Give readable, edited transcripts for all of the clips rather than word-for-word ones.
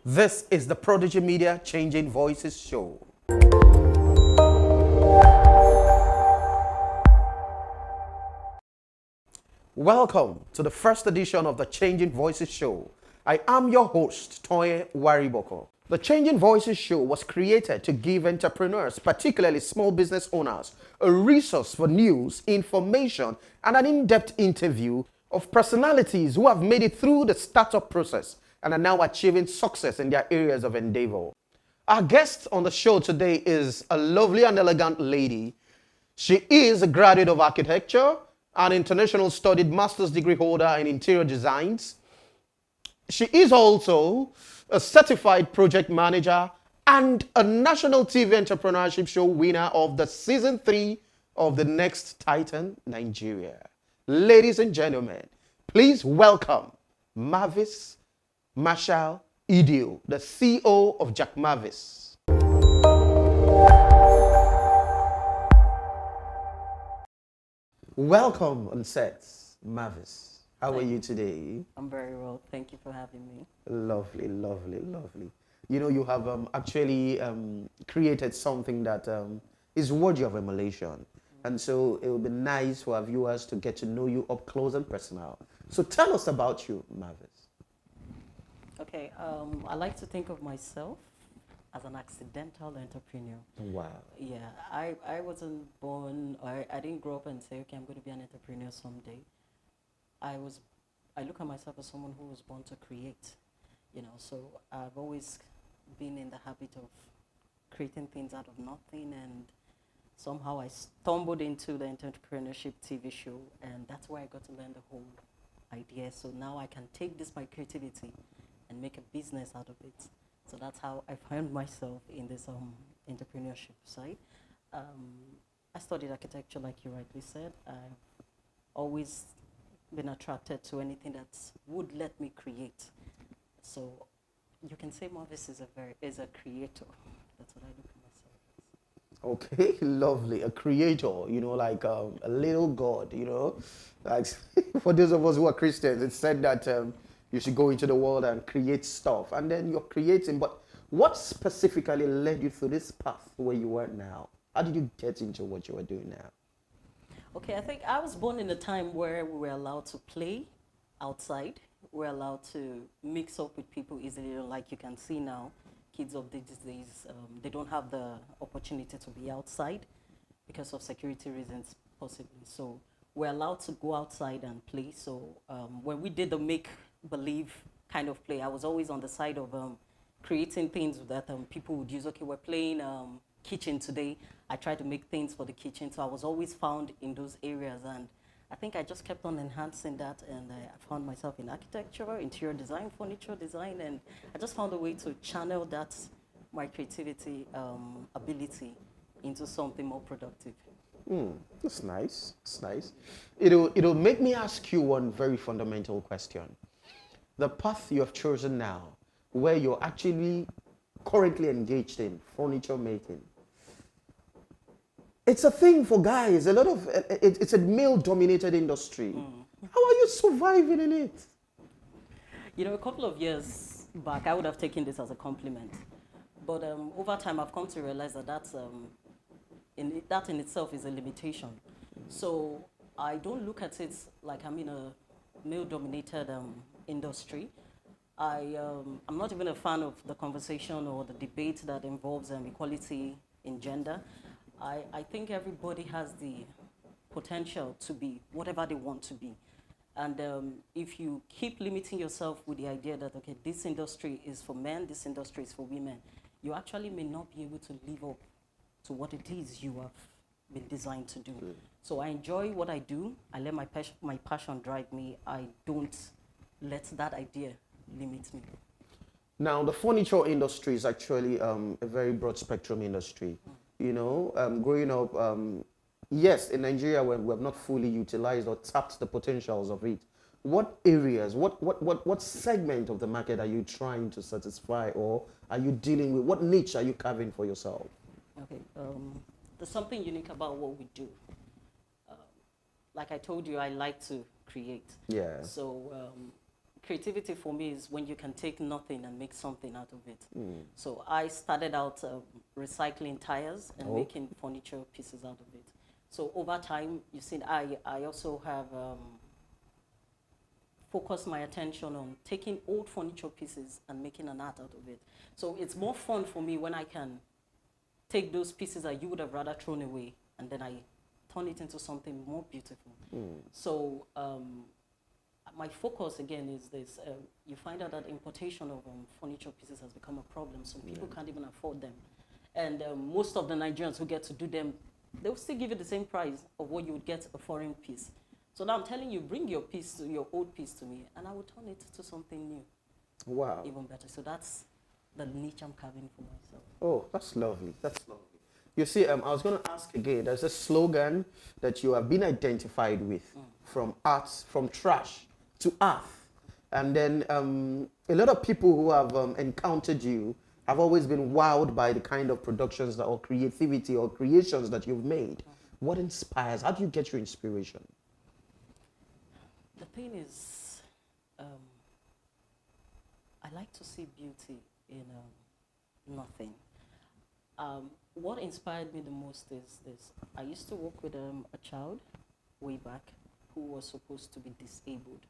This is the Prodigy Media Changing Voices Show. Welcome to the first edition of the Changing Voices Show. I am your host, Toye Wariboko. The Changing Voices Show was created to give entrepreneurs, particularly small business owners, a resource for news, information, and an in-depth interview of personalities who have made it through the startup process and are now achieving success in their areas of endeavor. Our guest on the show today is a lovely and elegant lady. She is a graduate of architecture, an international studied master's degree holder in interior designs. She is also a certified project manager and a national TV entrepreneurship show winner of the season 3 of The Next Titan Nigeria. Ladies and gentlemen, please welcome Marvis Marshall Idio, the CEO of Jacmarvis. Welcome on set, Marvis. How are you today? I'm very well. Thank you for having me. Lovely, lovely, lovely. You know, you have actually created something that is worthy of emulation. And so it would be nice for our viewers to get to know you up close and personal. So tell us about you, Marvis. Okay, I like to think of myself as an accidental entrepreneur. Wow. Yeah, I wasn't born, I didn't grow up and say, okay, I'm going to be an entrepreneur someday. I look at myself as someone who was born to create, you know, so I've always been in the habit of creating things out of nothing, and somehow I stumbled into the entrepreneurship TV show, and that's where I got to learn the whole idea. So now I can take this, my creativity, and make a business out of it. So that's how I found myself in this entrepreneurship side. I studied architecture, like you rightly said. I've always been attracted to anything that would let me create. So you can say Marvis is a creator. That's what I look at myself as. Okay, lovely. A creator, you know, like a little God, you know. Like for those of us who are Christians, it's said that you should go into the world and create stuff. And then you're creating. But what specifically led you to this path where you are now? How did you get into what you are doing now? Okay, I think I was born in a time where we were allowed to play outside. We're allowed to mix up with people easily. Like you can see now, kids of these days, they don't have the opportunity to be outside because of security reasons, possibly. So we're allowed to go outside and play. So when we did the make-believe kind of play, I was always on the side of creating things that people would use. Okay, we're playing kitchen today. I tried to make things for the kitchen, so I was always found in those areas, and I think I just kept on enhancing that, and I found myself in architecture, interior design, furniture design, and I just found a way to channel that, my creativity ability, into something more productive. That's nice. That's nice. It'll make me ask you one very fundamental question. The path you have chosen now, where you're actually currently engaged in furniture making, it's a thing for guys. It's a male-dominated industry. How are you surviving in it? You know, a couple of years back, I would have taken this as a compliment. But over time, I've come to realize that that in itself is a limitation. So I don't look at it like I'm in a male-dominated industry. I'm not even a fan of the conversation or the debate that involves equality in gender. I think everybody has the potential to be whatever they want to be. And if you keep limiting yourself with the idea that, okay, this industry is for men, this industry is for women, you actually may not be able to live up to what it is you have been designed to do. So I enjoy what I do. I let my passion drive me. I don't let that idea limit me. Now, the furniture industry is actually a very broad spectrum industry. You know, growing up, yes, in Nigeria, we have not fully utilized or tapped the potentials of it. What areas, what segment of the market are you trying to satisfy, or are you dealing with? What niche are you carving for yourself? Okay, there's something unique about what we do. Like I told you, I like to create. Yeah. So creativity for me is when you can take nothing and make something out of it. So I started out recycling tires and making furniture pieces out of it. So over time, you see, I also have focused my attention on taking old furniture pieces and making an art out of it. So it's more fun for me when I can take those pieces that you would have rather thrown away and then I turn it into something more beautiful. So my focus again is this. You find out that importation of furniture pieces has become a problem. Some people can't even afford them. And most of the Nigerians who get to do them, they'll still give you the same price of what you would get a foreign piece. So now I'm telling you, bring your piece, your old piece to me, and I will turn it to something new. Wow. Even better. So that's the niche I'm carving for myself. Oh, that's lovely. That's lovely. You see, I was going to ask again, there's a slogan that you have been identified with, from arts, from trash to earth. And then a lot of people who have encountered you have always been wowed by the kind of productions that, or creativity or creations that you've made. What inspires? How do you get your inspiration? The thing is, I like to see beauty in nothing. What inspired me the most is this. I used to work with a child way back who was supposed to be disabled.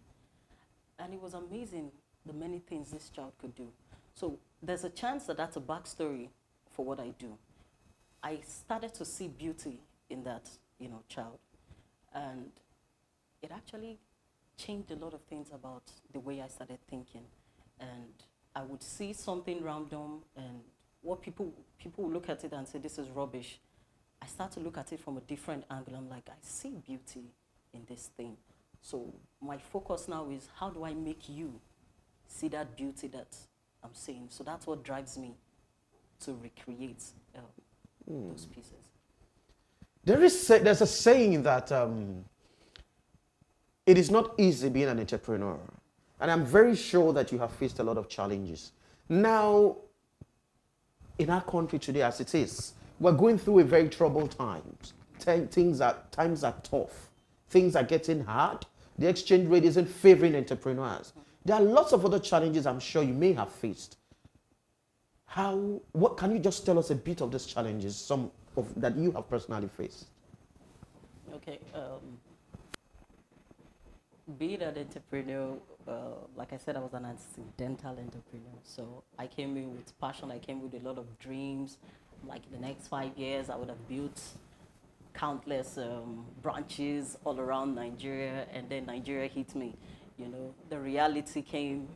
And it was amazing the many things this child could do. So there's a chance that that's a backstory for what I do. I started to see beauty in that, child. And it actually changed a lot of things about the way I started thinking. And I would see something random and what people will look at it and say, this is rubbish. I start to look at it from a different angle. I'm like, I see beauty in this thing. So my focus now is, how do I make you see that beauty that I'm seeing? So that's what drives me to recreate those pieces. There's a saying that it is not easy being an entrepreneur. And I'm very sure that you have faced a lot of challenges. Now, in our country today, as it is, we're going through a very troubled times. Times are tough. Things are getting hard. The exchange rate isn't favoring entrepreneurs. There are lots of other challenges I'm sure you may have faced. What can you just tell us a bit of these challenges, some of that you have personally faced? Okay. Being an entrepreneur, like I said, I was an accidental entrepreneur. So I came in with passion. I came with a lot of dreams. Like in the next 5 years, I would have built countless branches all around Nigeria. And then Nigeria hit me. The reality came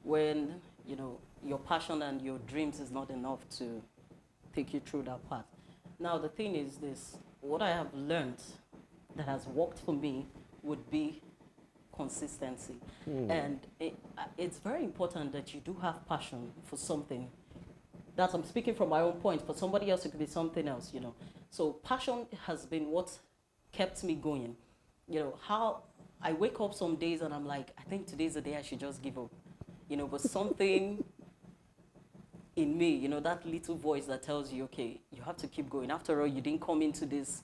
when, your passion and your dreams is not enough to take you through that path. Now, the thing is this. What I have learned that has worked for me would be consistency. And it's very important that you do have passion for something. That's, I'm speaking from my own point. For somebody else, it could be something else, So passion has been what kept me going. How I wake up some days and I'm like, I think today's the day I should just give up. But something in me, that little voice that tells you, okay, you have to keep going. After all, you didn't come into this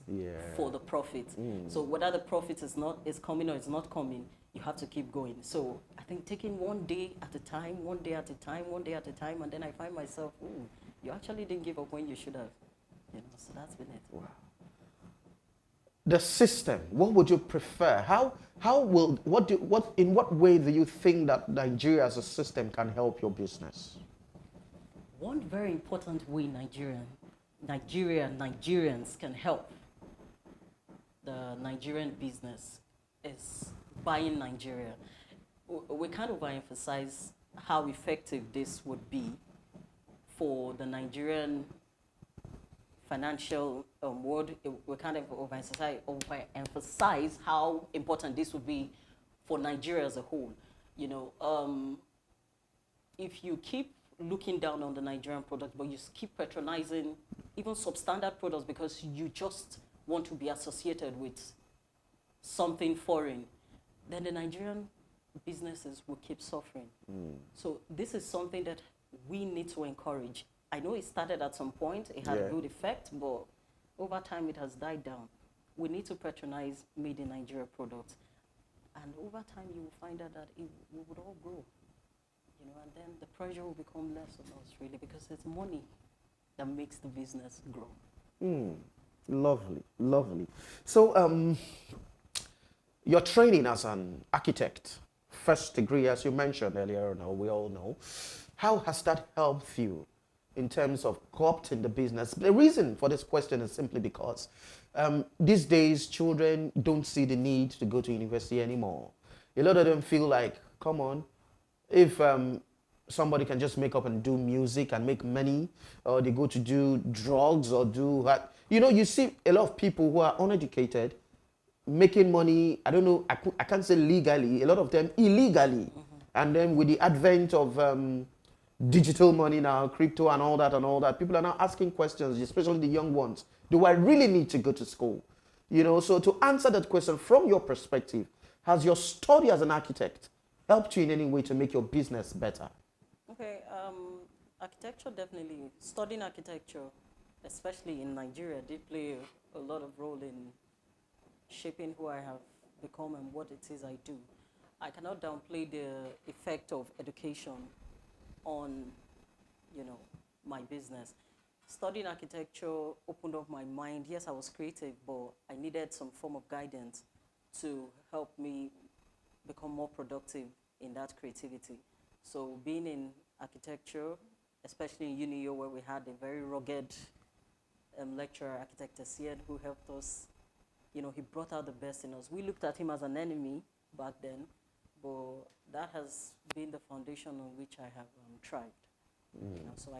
for the profit. So whether the profit is coming or it's not coming, you have to keep going. So I think taking one day at a time, and then I find myself, you actually didn't give up when you should have. So that's been it. Wow. The system, what would you prefer? In what way do you think that Nigeria as a system can help your business? One very important way Nigerians can help the Nigerian business is buying Nigeria. We kind of emphasize how effective this would be for the Nigerian financial world. We kind of overemphasize how important this would be for Nigeria as a whole. If you keep looking down on the Nigerian product, but you keep patronizing even substandard products because you just want to be associated with something foreign, then the Nigerian businesses will keep suffering. So this is something that we need to encourage. I know it started at some point, it had a good effect, but over time it has died down. We need to patronize made in Nigeria products. And over time, you will find out that we would all grow, and then the pressure will become less on us, really, because it's money that makes the business grow. Lovely, lovely. So, your training as an architect, first degree, as you mentioned earlier, now we all know, how has that helped you in terms of co-opting the business? The reason for this question is simply because these days children don't see the need to go to university anymore. A lot of them feel like, come on, if somebody can just make up and do music and make money, or they go to do drugs or do that. You see a lot of people who are uneducated making money, I don't know, I can't say legally, a lot of them illegally. And then with the advent of digital money now, crypto and all that, people are now asking questions, especially the young ones. Do I really need to go to school? So to answer that question from your perspective, has your study as an architect helped you in any way to make your business better? Okay, architecture definitely, studying architecture, especially in Nigeria, did play a lot of role in shaping who I have become and what it is I do. I cannot downplay the effect of education on, my business. Studying architecture opened up my mind. Yes, I was creative, but I needed some form of guidance to help me become more productive in that creativity. So being in architecture, especially in Uyo, where we had a very rugged lecturer, architect Essien, who helped us. He brought out the best in us. We looked at him as an enemy back then, but that has been the foundation on which I have thrived. So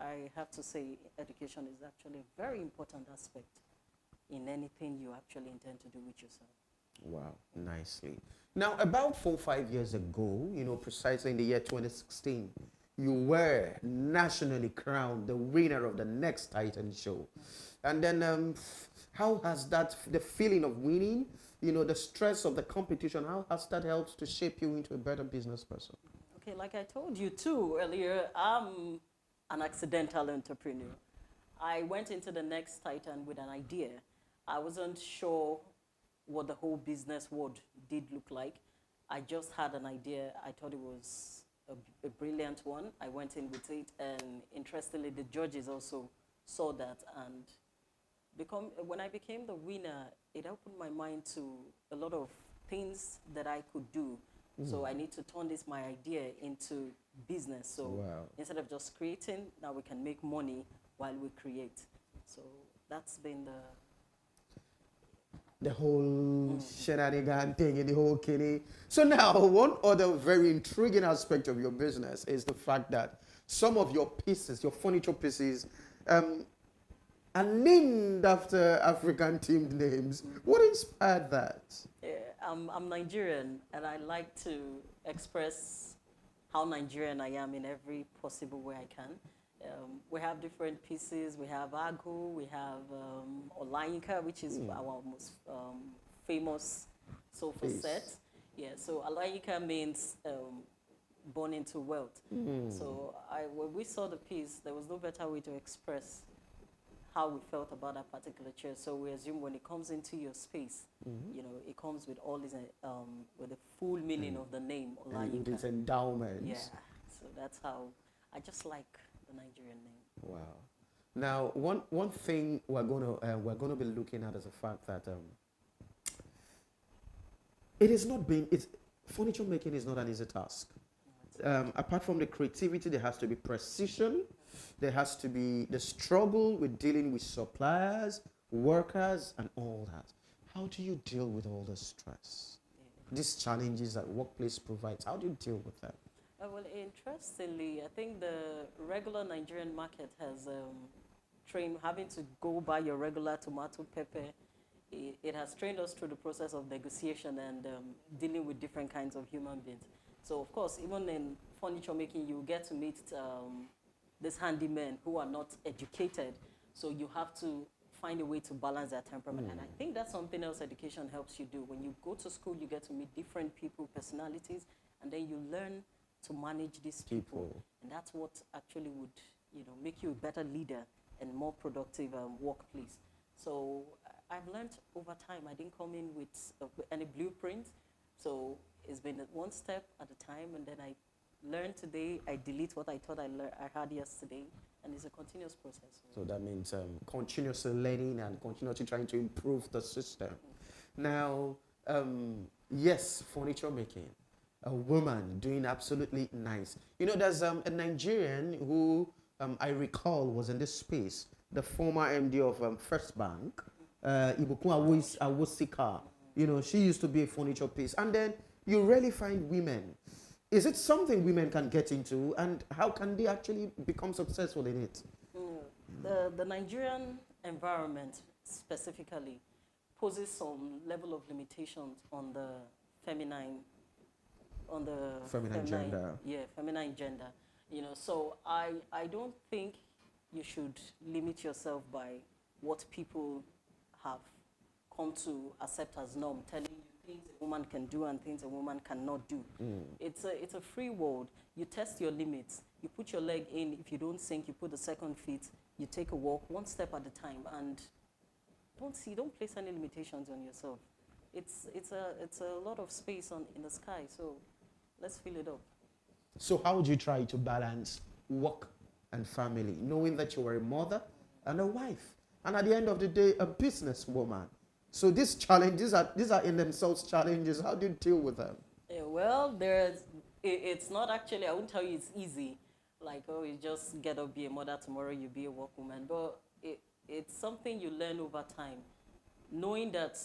I have to say education is actually a very important aspect in anything you actually intend to do with yourself. Wow, nicely. Now, about 4 or 5 years ago, precisely in the year 2016, you were nationally crowned the winner of the Next Titan show. And then how has that, the feeling of winning, the stress of the competition, how has that helped to shape you into a better business person? Okay, like I told you too earlier, I'm an accidental entrepreneur. I went into the Next Titan with an idea. I wasn't sure what the whole business world did look like. I just had an idea. I thought it was a brilliant one. I went in with it, and interestingly, the judges also saw that. And when I became the winner, it opened my mind to a lot of things that I could do. So I need to turn my idea into business. So instead of just creating, now we can make money while we create. So that's been the whole shenanigan thing in the whole kitty. So now, one other very intriguing aspect of your business is the fact that some of your pieces, your furniture pieces, are named after African-themed names. What inspired that? Yeah, I'm Nigerian, and I like to express how Nigerian I am in every possible way I can. We have different pieces. We have Agu, we have Olayinka, which is our most famous sofa set. Yeah, so Olayinka means born into wealth. So when we saw the piece, there was no better way to express how we felt about that particular chair. So we assume when it comes into your space, it comes with all these, with the full meaning of the name Olayinka. Its endowments. Yeah, so that's how I just like the Nigerian name. Wow. Now, one thing we're gonna be looking at is the fact that furniture making is not an easy task. Apart from the creativity, there has to be precision. There has to be the struggle with dealing with suppliers, workers, and all that. How do you deal with all the stress? These challenges that workplace provides, how do you deal with them? Well, interestingly, I think the regular Nigerian market has trained, having to go buy your regular tomato, pepper. It has trained us through the process of negotiation and dealing with different kinds of human beings. So, of course, even in furniture making, you get to meet these handymen who are not educated. So you have to find a way to balance their temperament. And I think that's something else education helps you do. When you go to school, you get to meet different people, personalities, and then you learn to manage these people. And that's what actually would, make you a better leader and more productive workplace. So I've learned over time. I didn't come in with any blueprint. So it's been one step at a time, and then I learn today, I delete what I thought I had yesterday, and it's a continuous process. So that means continuously learning and continuously trying to improve the system. Now, yes, furniture making. A woman doing absolutely nice. You know, there's a Nigerian who I recall was in this space, the former MD of First Bank, Ibukun Awosika. You know, she used to be a furniture piece. And then you rarely find women. Is it something women can get into, and how can they actually become successful in it? The Nigerian environment specifically poses some level of limitations on the feminine Gender. Yeah, feminine gender. You know, so I don't think you should limit yourself by what people have come to accept as norm, telling you things a woman can do and things a woman cannot do. It's a free world. You test your limits. You put your leg in. If you don't sink, you put the second feet. You take a walk one step at a time, and don't place any limitations on yourself. It's a lot of space in the sky. So let's fill it up. So how would you try to balance work and family, knowing that you are a mother and a wife, and at the end of the day, a businesswoman? So these challenges these are in themselves challenges. How do you deal with them? Yeah, well, it's not actually, I won't tell you it's easy. Like, oh, you just get up, be a mother, tomorrow you be a workwoman. But it's something you learn over time. Knowing that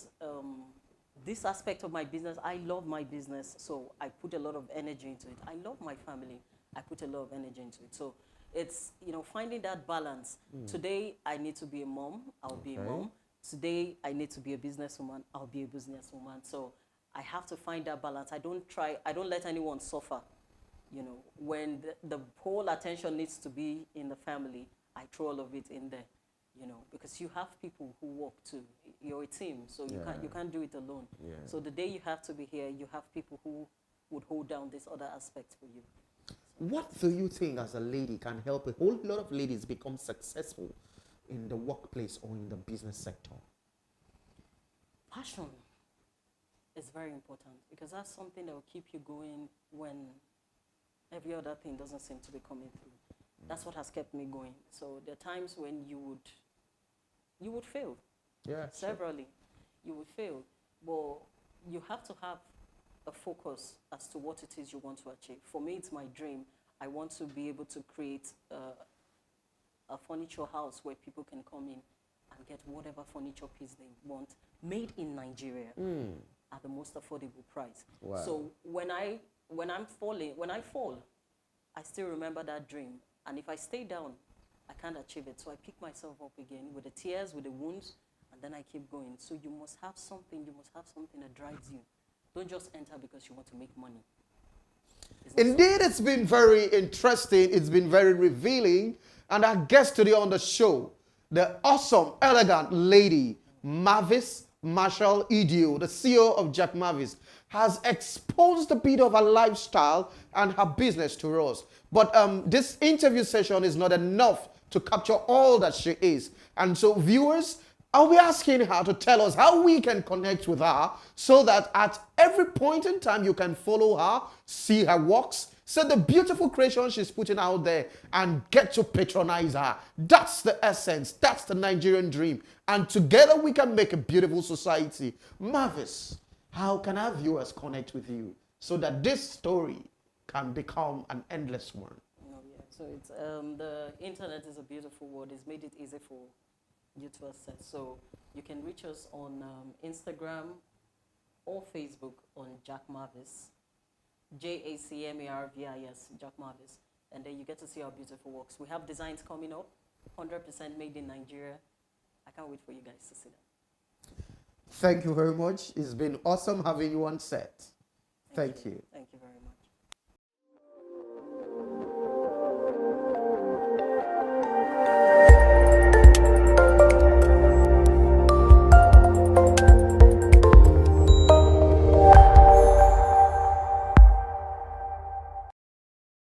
this aspect of my business, I love my business, so I put a lot of energy into it. I love my family, I put a lot of energy into it. So it's, finding that balance. Today, I need to be a mom, I'll be a mom. Today, I need to be a businesswoman, I'll be a businesswoman. So I have to find that balance. I don't let anyone suffer. When the whole attention needs to be in the family, I throw all of it in there, because you have people who work too. You're a team, so you can't do it alone. Yeah. So the day you have to be here, you have people who would hold down this other aspect for you. What do you think as a lady can help a whole lot of ladies become successful in the workplace or in the business sector? Passion is very important, because that's something that will keep you going when every other thing doesn't seem to be coming through. That's what has kept me going. So there are times when you would fail. Yeah, severally. Sure. You would fail. But you have to have a focus as to what it is you want to achieve. For me, it's my dream. I want to be able to create a furniture house where people can come in and get whatever furniture piece they want, made in Nigeria at the most affordable price. Wow. So when I fall, I still remember that dream. And if I stay down, I can't achieve it. So I pick myself up again with the tears, with the wounds, and then I keep going. So you must have something that drives you. Don't just enter because you want to make money. Indeed, it's been very interesting. It's been very revealing. And our guest today on the show, the awesome, elegant lady, Marvis Marshall Idio, the CEO of Jacmarvis, has exposed a bit of her lifestyle and her business to us. But this interview session is not enough to capture all that she is. And so viewers, I'll be asking her to tell us how we can connect with her so that at every point in time you can follow her, see her works, see the beautiful creation she's putting out there, and get to patronize her. That's the essence. That's the Nigerian dream. And together we can make a beautiful society. Marvis, how can our viewers connect with you so that this story can become an endless one? So it's the internet is a beautiful word. It's made it easy for you to access. So you can reach us on Instagram or Facebook on Jacmarvis, Jacmarvis, Jacmarvis, and then you get to see our beautiful works. We have designs coming up, 100% made in Nigeria. I can't wait for you guys to see them. Thank you very much. It's been awesome having you on set. Thank you. Thank you very much.